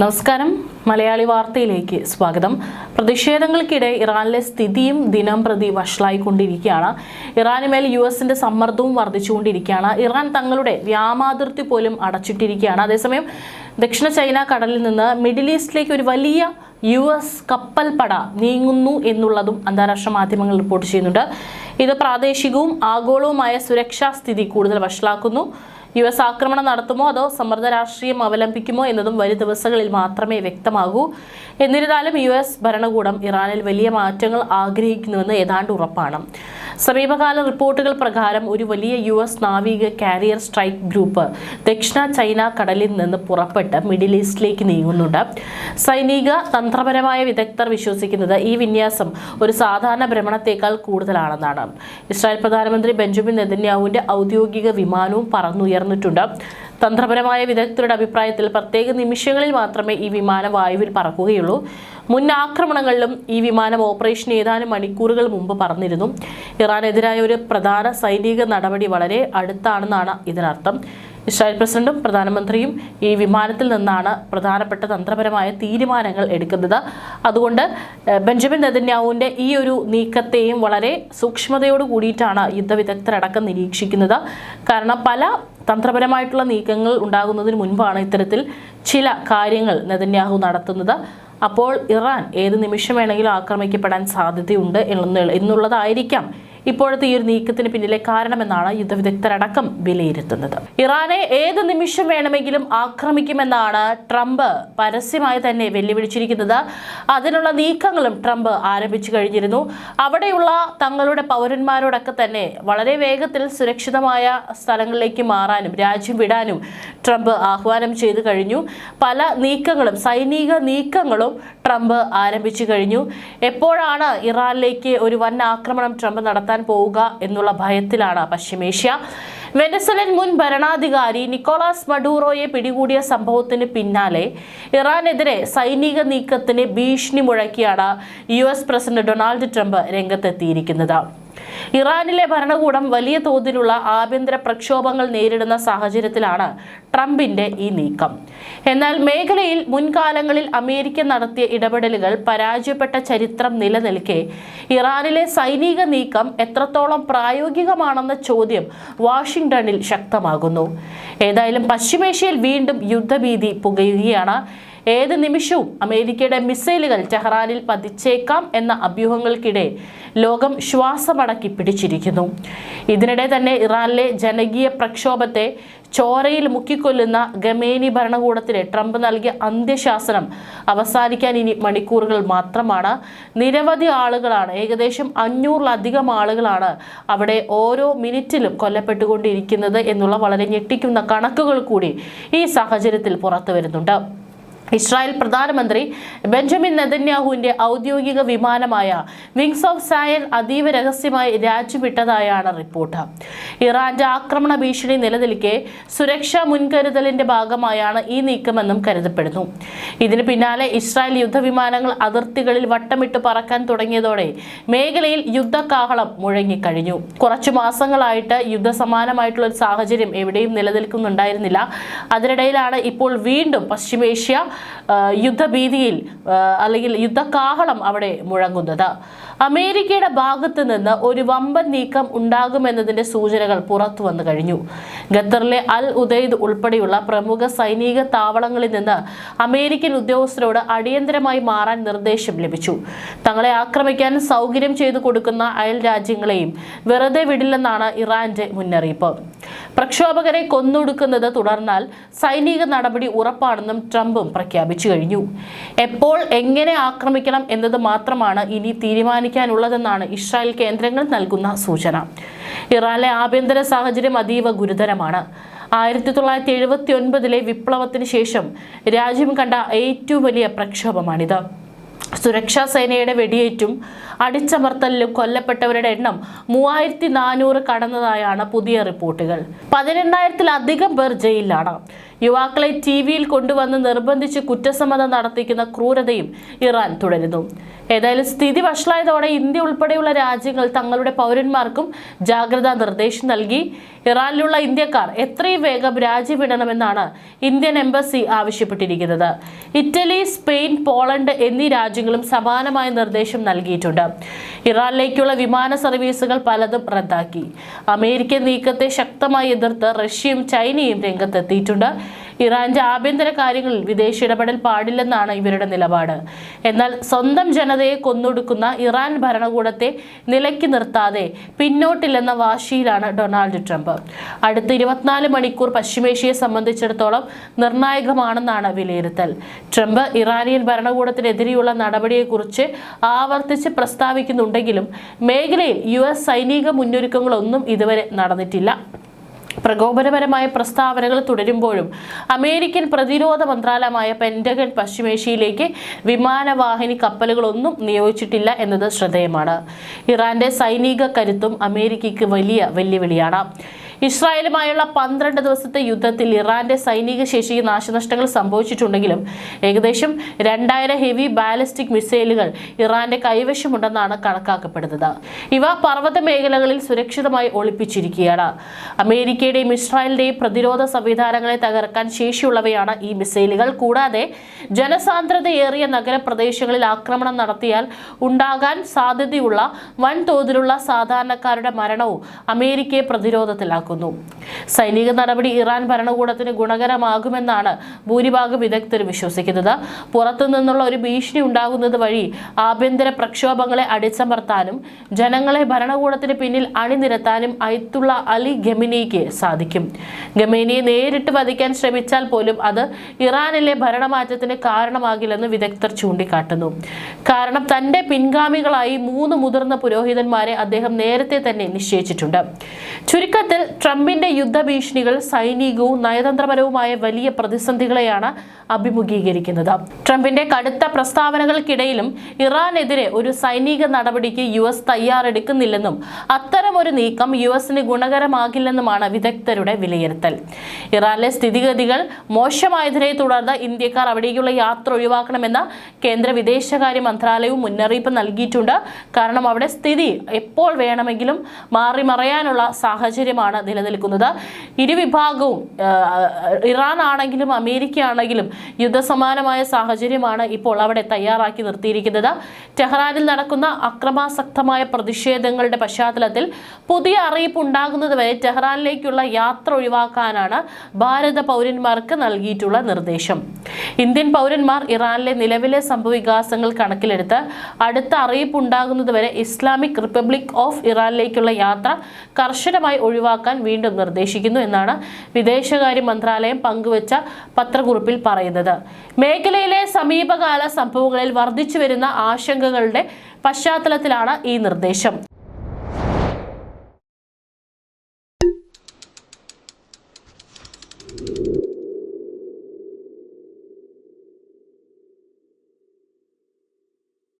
നമസ്കാരം. മലയാളി വാർത്തയിലേക്ക് സ്വാഗതം. പ്രതിഷേധങ്ങൾക്കിടെ ഇറാനിലെ സ്ഥിതിയും ദിനം പ്രതി വഷളായിക്കൊണ്ടിരിക്കുകയാണ്. ഇറാനുമേൽ യുഎസിന്റെ സമ്മർദ്ദവും വർദ്ധിച്ചുകൊണ്ടിരിക്കുകയാണ്. ഇറാൻ തങ്ങളുടെ വ്യോമാതിർത്തി പോലും അടച്ചിട്ടിരിക്കുകയാണ്. അതേസമയം ദക്ഷിണ ചൈന കടലിൽ നിന്ന് മിഡിൽ ഈസ്റ്റിലേക്ക് ഒരു വലിയ യുഎസ് കപ്പൽപ്പട നീങ്ങുന്നു എന്നുള്ളതും അന്താരാഷ്ട്ര മാധ്യമങ്ങൾ റിപ്പോർട്ട് ചെയ്യുന്നുണ്ട്. ഇത് പ്രാദേശികവും ആഗോളവുമായ സുരക്ഷാ സ്ഥിതി കൂടുതൽ വഷളാക്കുന്നു. യുഎസ് ആക്രമണം നടത്തുമോ അതോ സമ്മർദ്ദ രാഷ്ട്രീയം അവലംബിക്കുമോ എന്നതും വരും ദിവസങ്ങളിൽ മാത്രമേ വ്യക്തമാകൂ. എന്നിരുന്നാലും യുഎസ് ഭരണകൂടം ഇറാനിൽ വലിയ മാറ്റങ്ങൾ ആഗ്രഹിക്കുന്നുവെന്ന് ഏതാണ്ട് ഉറപ്പാണ്. സമീപകാല റിപ്പോർട്ടുകൾ പ്രകാരം ഒരു വലിയ യുഎസ് നാവിക കാരിയർ സ്ട്രൈക്ക് ഗ്രൂപ്പ് ദക്ഷിണ ചൈന കടലിൽ നിന്ന് പുറപ്പെട്ട് മിഡിൽ ഈസ്റ്റിലേക്ക് നീങ്ങുന്നുണ്ട്. സൈനിക തന്ത്രപരമായ വിദഗ്ധർ വിശ്വസിക്കുന്നത് ഈ വിന്യാസം ഒരു സാധാരണ ഭ്രമണത്തേക്കാൾ കൂടുതലാണെന്നാണ്. ഇസ്രായേൽ പ്രധാനമന്ത്രി ബെഞ്ചമിൻ നെതന്യാഹുവിന്റെ ഔദ്യോഗിക വിമാനവും പറന്നുയർന്നിട്ടുണ്ട്. തന്ത്രപരമായ വിദഗ്ധരുടെ അഭിപ്രായത്തിൽ പ്രത്യേക നിമിഷങ്ങളിൽ മാത്രമേ ഈ വിമാനം വായുവിൽ പറക്കുകയുള്ളൂ. മുൻ ആക്രമണങ്ങളിലും ഈ വിമാനം ഓപ്പറേഷൻ ഏതാനും മണിക്കൂറുകൾ മുമ്പ് പറന്നിരുന്നു. ഇറാനെതിരായ ഒരു പ്രധാന സൈനിക നടപടി വളരെ അടുത്താണെന്നാണ് ഇതിനർത്ഥം. ഇസ്രായേൽ പ്രസിഡന്റും പ്രധാനമന്ത്രിയും ഈ വിമാനത്തിൽ നിന്നാണ് പ്രധാനപ്പെട്ട തന്ത്രപരമായ തീരുമാനങ്ങൾ എടുക്കുന്നത്. അതുകൊണ്ട് ബെഞ്ചമിൻ നെതന്യാഹുവിന്റെ ഈ ഒരു നീക്കത്തെയും വളരെ സൂക്ഷ്മതയോട് കൂടിയിട്ടാണ് യുദ്ധവിദഗ്ധരടക്കം നിരീക്ഷിക്കുന്നത്. കാരണം പല തന്ത്രപരമായിട്ടുള്ള നീക്കങ്ങൾ ഉണ്ടാകുന്നതിന് മുൻപാണ് ഇത്തരത്തിൽ ചില കാര്യങ്ങൾ നെതന്യാഹു നടത്തുന്നത്. അപ്പോൾ ഇറാൻ ഏത് നിമിഷം വേണമെങ്കിലും ആക്രമിക്കപ്പെടാൻ സാധ്യതയുണ്ട് എന്നുള്ളതായിരിക്കാം ഇപ്പോഴത്തെ ഈ ഒരു നീക്കത്തിന് പിന്നിലെ കാരണമെന്നാണ് യുദ്ധവിദഗ്ധരടക്കം വിലയിരുത്തുന്നത്. ഇറാനെ ഏത് നിമിഷം വേണമെങ്കിലും ആക്രമിക്കുമെന്നാണ് ട്രംപ് പരസ്യമായി തന്നെ വെല്ലുവിളിച്ചിരിക്കുന്നത്. അതിനുള്ള നീക്കങ്ങളും ട്രംപ് ആരംഭിച്ചു കഴിഞ്ഞിരുന്നു. അവിടെയുള്ള തങ്ങളുടെ പൗരന്മാരോടൊക്കെ തന്നെ വളരെ വേഗത്തിൽ സുരക്ഷിതമായ സ്ഥലങ്ങളിലേക്ക് മാറാനും രാജ്യം വിടാനും ട്രംപ് ആഹ്വാനം ചെയ്തു കഴിഞ്ഞു. പല നീക്കങ്ങളും സൈനിക നീക്കങ്ങളും ട്രംപ് ആരംഭിച്ചു കഴിഞ്ഞു. എപ്പോഴാണ് ഇറാനിലേക്ക് ഒരു വൻ ആക്രമണം ട്രംപ് നടത്താൻ പോവുക എന്നുള്ള ഭയത്തിലാണ് പശ്ചിമേഷ്യ. വെനസ്വലൻ മുൻ ഭരണാധികാരി നിക്കോളാസ് മഡൂറോയെ പിടികൂടിയ സംഭവത്തിന് പിന്നാലെ ഇറാനെതിരെ സൈനിക നീക്കത്തിന് ഭീഷണി മുഴക്കിയാണ് യുഎസ് പ്രസിഡന്റ് ഡൊണാൾഡ് ട്രംപ് രംഗത്തെത്തിയിരിക്കുന്നത്. ഇറാനിലെ ഭരണകൂടം വലിയ തോതിലുള്ള ആഭ്യന്തര പ്രക്ഷോഭങ്ങൾ നേരിടുന്ന സാഹചര്യത്തിലാണ് ട്രംപിന്റെ ഈ നീക്കം. എന്നാൽ മേഖലയിൽ മുൻകാലങ്ങളിൽ അമേരിക്ക നടത്തിയ ഇടപെടലുകൾ പരാജയപ്പെട്ട ചരിത്രം നിലനിൽക്കെ ഇറാനിലെ സൈനിക നീക്കം എത്രത്തോളം പ്രായോഗികമാണെന്ന ചോദ്യം വാഷിംഗ്ടണിൽ ശക്തമാകുന്നു. ഏതായാലും പശ്ചിമേഷ്യയിൽ വീണ്ടും യുദ്ധഭീതി പുകയുകയാണ്. ഏത് നിമിഷവും അമേരിക്കയുടെ മിസൈലുകൾ ടെഹ്റാനിൽ പതിച്ചേക്കാം എന്ന അഭ്യൂഹങ്ങൾക്കിടെ ലോകം ശ്വാസമടക്കി പിടിച്ചിരിക്കുന്നു. ഇതിനിടെ തന്നെ ഇറാനിലെ ജനകീയ പ്രക്ഷോഭത്തെ ചോരയിൽ മുക്കിക്കൊല്ലുന്ന ഖമേനി ഭരണകൂടത്തിന് ട്രംപ് നൽകിയ അന്ത്യശാസനം അവസാനിക്കാൻ ഇനി മണിക്കൂറുകൾ മാത്രമാണ്. നിരവധി ആളുകളാണ്, ഏകദേശം 500-ലധികം ആളുകളാണ് അവിടെ ഓരോ മിനിറ്റിലും കൊല്ലപ്പെട്ടുകൊണ്ടിരിക്കുന്നത് എന്നുള്ള വളരെ ഞെട്ടിക്കുന്ന കണക്കുകൾ കൂടി ഈ സാഹചര്യത്തിൽ പുറത്തു വരുന്നുണ്ട്. ഇസ്രായേൽ പ്രധാനമന്ത്രി ബെഞ്ചമിൻ നെതന്യാഹുവിന്റെ ഔദ്യോഗിക വിമാനമായ വിങ്സ് ഓഫ് സായൻ അതീവ രഹസ്യമായി രാജ്യവിട്ടതായാണ് റിപ്പോർട്ട്. ഇറാന്റെ ആക്രമണ ഭീഷണി നിലനിൽക്കെ സുരക്ഷാ മുൻകരുതലിന്റെ ഭാഗമായാണ് ഈ നീക്കമെന്നും കരുതപ്പെടുന്നു. ഇതിന് പിന്നാലെ ഇസ്രായേൽ യുദ്ധവിമാനങ്ങൾ അതിർത്തികളിൽ വട്ടമിട്ട് പറക്കാൻ തുടങ്ങിയതോടെ മേഖലയിൽ യുദ്ധകാഹളം മുഴങ്ങിക്കഴിഞ്ഞു. കുറച്ചു മാസങ്ങളായിട്ട് യുദ്ധസമാനമായിട്ടുള്ള ഒരു സാഹചര്യം എവിടെയും നിലനിൽക്കുന്നുണ്ടായിരുന്നില്ല. അതിനിടയിലാണ് ഇപ്പോൾ വീണ്ടും പശ്ചിമേഷ്യ യുദ്ധഭീതിയിൽ അല്ലെങ്കിൽ യുദ്ധകാഹളം അവിടെ മുഴങ്ങുന്നത്. അമേരിക്കയുടെ ഭാഗത്ത് നിന്ന് ഒരു വമ്പൻ നീക്കം ഉണ്ടാകുമെന്നതിന്റെ സൂചനകൾ പുറത്തു വന്നു കഴിഞ്ഞു. ഖത്തറിലെ അൽ ഉദൈദ് ഉൾപ്പെടെയുള്ള പ്രമുഖ സൈനിക താവളങ്ങളിൽ നിന്ന് അമേരിക്കൻ ഉദ്യോഗസ്ഥരോട് അടിയന്തരമായി മാറാൻ നിർദ്ദേശം ലഭിച്ചു. തങ്ങളെ ആക്രമിക്കാൻ സൗകര്യം ചെയ്തു കൊടുക്കുന്ന അയൽ രാജ്യങ്ങളെയും വെറുതെ വിടില്ലെന്നാണ് ഇറാന്റെ മുന്നറിയിപ്പ്. പ്രക്ഷോഭകരെ കൊന്നൊടുക്കുന്നത് തുടർന്നാൽ സൈനിക നടപടി ഉറപ്പാണെന്നും ട്രംപും പ്രഖ്യാപിച്ചു കഴിഞ്ഞു. എപ്പോൾ എങ്ങനെ ആക്രമിക്കണം എന്നത് മാത്രമാണ് ഇനി തീരുമാനിക്കാനുള്ളതെന്നാണ് ഇസ്രായേൽ കേന്ദ്രങ്ങൾ നൽകുന്ന സൂചന. ഇറാനിലെ ആഭ്യന്തര സാഹചര്യം അതീവ ഗുരുതരമാണ്. 1979 വിപ്ലവത്തിന് ശേഷം രാജ്യം കണ്ട ഏറ്റവും വലിയ പ്രക്ഷോഭമാണിത്. സുരക്ഷാ സേനയുടെ വെടിയേറ്റും അടിച്ചമർത്തലിലും കൊല്ലപ്പെട്ടവരുടെ എണ്ണം 3400 കടന്നതായാണ് പുതിയ റിപ്പോർട്ടുകൾ. 18,000-ലധികം പേർ ജയിലിലാണ്. യുവാക്കളെ ടിവിയിൽ കൊണ്ടുവന്ന് നിർബന്ധിച്ച് കുറ്റസമ്മതം നടത്തിക്കുന്ന ക്രൂരതയും ഇറാൻ തുടരുന്നു. ഏതായാലും സ്ഥിതി വഷളായതോടെ ഇന്ത്യ ഉൾപ്പെടെയുള്ള രാജ്യങ്ങൾ തങ്ങളുടെ പൗരന്മാർക്കും ജാഗ്രതാ നിർദ്ദേശം നൽകി. ഇറാനിലുള്ള ഇന്ത്യക്കാർ എത്രയും വേഗം രാജ്യം വിടണമെന്നാണ് ഇന്ത്യൻ എംബസി ആവശ്യപ്പെട്ടിരിക്കുന്നത്. ഇറ്റലി, സ്പെയിൻ, പോളണ്ട് എന്നീ രാജ്യങ്ങളും സമാനമായ നിർദ്ദേശം നൽകിയിട്ടുണ്ട്. ഇറാനിലേക്കുള്ള വിമാന സർവീസുകൾ പലതും റദ്ദാക്കി. അമേരിക്കൻ നീക്കത്തെ ശക്തമായി എതിർത്ത് റഷ്യയും ചൈനയും രംഗത്തെത്തിയിട്ടുണ്ട്. ഇറാന്റെ ആഭ്യന്തര കാര്യങ്ങളിൽ വിദേശ ഇടപെടൽ പാടില്ലെന്നാണ് ഇവരുടെ നിലപാട്. എന്നാൽ സ്വന്തം ജനതയെ കൊന്നൊടുക്കുന്ന ഇറാൻ ഭരണകൂടത്തെ നിലയ്ക്ക് നിർത്താതെ പിന്നോട്ടില്ലെന്ന വാശിയിലാണ് ഡൊണാൾഡ് ട്രംപ്. അടുത്ത 24 മണിക്കൂർ പശ്ചിമേഷ്യയെ സംബന്ധിച്ചിടത്തോളം നിർണായകമാണെന്നാണ് വിലയിരുത്തൽ. ട്രംപ് ഇറാനിയൻ ഭരണകൂടത്തിനെതിരെയുള്ള നടപടിയെക്കുറിച്ച് ആവർത്തിച്ച് പ്രസ്താവിക്കുന്നുണ്ടെങ്കിലും മേഖലയിൽ US സൈനിക മുന്നൊരുക്കങ്ങളൊന്നും ഇതുവരെ നടന്നിട്ടില്ല. പ്രകോപനപരമായ പ്രസ്താവനകൾ തുടരുമ്പോഴും അമേരിക്കൻ പ്രതിരോധ മന്ത്രാലയമായ പെന്റഗൺ പശ്ചിമേഷ്യയിലേക്ക് വിമാനവാഹിനി കപ്പലുകളൊന്നും നിയോഗിച്ചിട്ടില്ല എന്നത് ശ്രദ്ധേയമാണ്. ഇറാന്റെ സൈനിക കരുത്തും അമേരിക്കയ്ക്ക് വലിയ വെല്ലുവിളിയാണ്. ഇസ്രായേലുമായുള്ള 12 ദിവസത്തെ യുദ്ധത്തിൽ ഇറാന്റെ സൈനിക ശേഷിക്ക് നാശനഷ്ടങ്ങൾ സംഭവിച്ചിട്ടുണ്ടെങ്കിലും ഏകദേശം 2000 ഹെവി ബാലിസ്റ്റിക് മിസൈലുകൾ ഇറാന്റെ കൈവശമുണ്ടെന്നാണ് കണക്കാക്കപ്പെടുന്നത്. ഇവ പർവ്വത മേഖലകളിൽ സുരക്ഷിതമായി ഒളിപ്പിച്ചിരിക്കുകയാണ്. അമേരിക്കയുടെയും ഇസ്രായേലിന്റെയും പ്രതിരോധ സംവിധാനങ്ങളെ തകർക്കാൻ ശേഷിയുള്ളവയാണ് ഈ മിസൈലുകൾ. കൂടാതെ ജനസാന്ദ്രതയേറിയ നഗരപ്രദേശങ്ങളിൽ ആക്രമണം നടത്തിയാൽ ഉണ്ടാകാൻ സാധ്യതയുള്ള വൻതോതിലുള്ള സാധാരണക്കാരുടെ മരണവും അമേരിക്കയെ പ്രതിരോധത്തിലാക്കും. സൈനിക നടപടി ഇറാൻ ഭരണകൂടത്തിന് ഗുണകരമാകുമെന്നാണ് ഭൂരിഭാഗം വിദഗ്ധർ വിശ്വസിക്കുന്നത്. പുറത്തു നിന്നുള്ള ഒരു ഭീഷണി ഉണ്ടാകുന്നത് വഴി ആഭ്യന്തര പ്രക്ഷോഭങ്ങളെ അടിച്ചമർത്താനും ജനങ്ങളെ ഭരണകൂടത്തിന് പിന്നിൽ അണിനിരത്താനും അയത്തുള്ള അലി ഖമേനിക്ക് സാധിക്കും. ഖമേനിയെ നേരിട്ട് വധിക്കാൻ ശ്രമിച്ചാൽ പോലും അത് ഇറാനിലെ ഭരണമാറ്റത്തിന് കാരണമാകില്ലെന്ന് വിദഗ്ധർ ചൂണ്ടിക്കാട്ടുന്നു. കാരണം തന്റെ പിൻഗാമികളായി 3 മുതിർന്ന പുരോഹിതന്മാരെ അദ്ദേഹം നേരത്തെ തന്നെ നിശ്ചയിച്ചിട്ടുണ്ട്. ചുരുക്കത്തിൽ ട്രംപിന്റെ യുദ്ധഭീഷണികൾ സൈനികവും നയതന്ത്രപരവുമായ വലിയ പ്രതിസന്ധികളെയാണ് അഭിമുഖീകരിക്കുന്നത്. ട്രംപിന്റെ കടുത്ത പ്രസ്താവനകൾക്കിടയിലും ഇറാനെതിരെ ഒരു സൈനിക നടപടിക്ക് US തയ്യാറെടുക്കുന്നില്ലെന്നും അത്തരമൊരു നീക്കം USന് ഗുണകരമാകില്ലെന്നുമാണ് വിദഗ്ധരുടെ വിലയിരുത്തൽ. ഇറാനിലെ സ്ഥിതിഗതികൾ മോശമായതിനെ തുടർന്ന് ഇന്ത്യക്കാർ അവിടേക്കുള്ള യാത്ര ഒഴിവാക്കണമെന്ന കേന്ദ്ര വിദേശകാര്യ മന്ത്രാലയവും മുന്നറിയിപ്പ് നൽകിയിട്ടുണ്ട്. കാരണം അവിടെ സ്ഥിതി എപ്പോൾ വേണമെങ്കിലും മാറിമറയാനുള്ള സാഹചര്യമാണ് നിലനിൽക്കുന്നത്. ഇരുവിഭാഗവും ഇറാൻ ആണെങ്കിലും അമേരിക്ക ആണെങ്കിലും യുദ്ധസമാനമായ സാഹചര്യമാണ് ഇപ്പോൾ അവിടെ തയ്യാറാക്കി നിർത്തിയിരിക്കുന്നത്. ടെഹ്റാനിൽ നടക്കുന്ന അക്രമാസക്തമായ പ്രതിഷേധങ്ങളുടെ പശ്ചാത്തലത്തിൽ പുതിയ അറിയിപ്പ് ഉണ്ടാകുന്നതുവരെ ടെഹ്റാനിലേക്കുള്ള യാത്ര ഒഴിവാക്കാനാണ് ഭാരത പൗരന്മാർക്ക് നൽകിയിട്ടുള്ള നിർദ്ദേശം. ഇന്ത്യൻ പൗരന്മാർ ഇറാനിലെ നിലവിലെ സംഭവവികാസങ്ങൾ കണക്കിലെടുത്ത് അടുത്ത അറിയിപ്പ് ഉണ്ടാകുന്നതുവരെ ഇസ്ലാമിക് റിപ്പബ്ലിക് ഓഫ് ഇറാനിലേക്കുള്ള യാത്ര കർശനമായി ഒഴിവാക്കാൻ വീണ്ടും നിർദ്ദേശിക്കുന്നു എന്നാണ് വിദേശകാര്യ മന്ത്രാലയം പങ്കുവച്ച പത്രക്കുറിപ്പിൽ പറയുന്നത്. മേഖലയിലെ സമീപകാല സംഭവങ്ങളിൽ വർദ്ധിച്ചു വരുന്ന ആശങ്കകളുടെ പശ്ചാത്തലത്തിലാണ് ഈ നിർദ്ദേശം.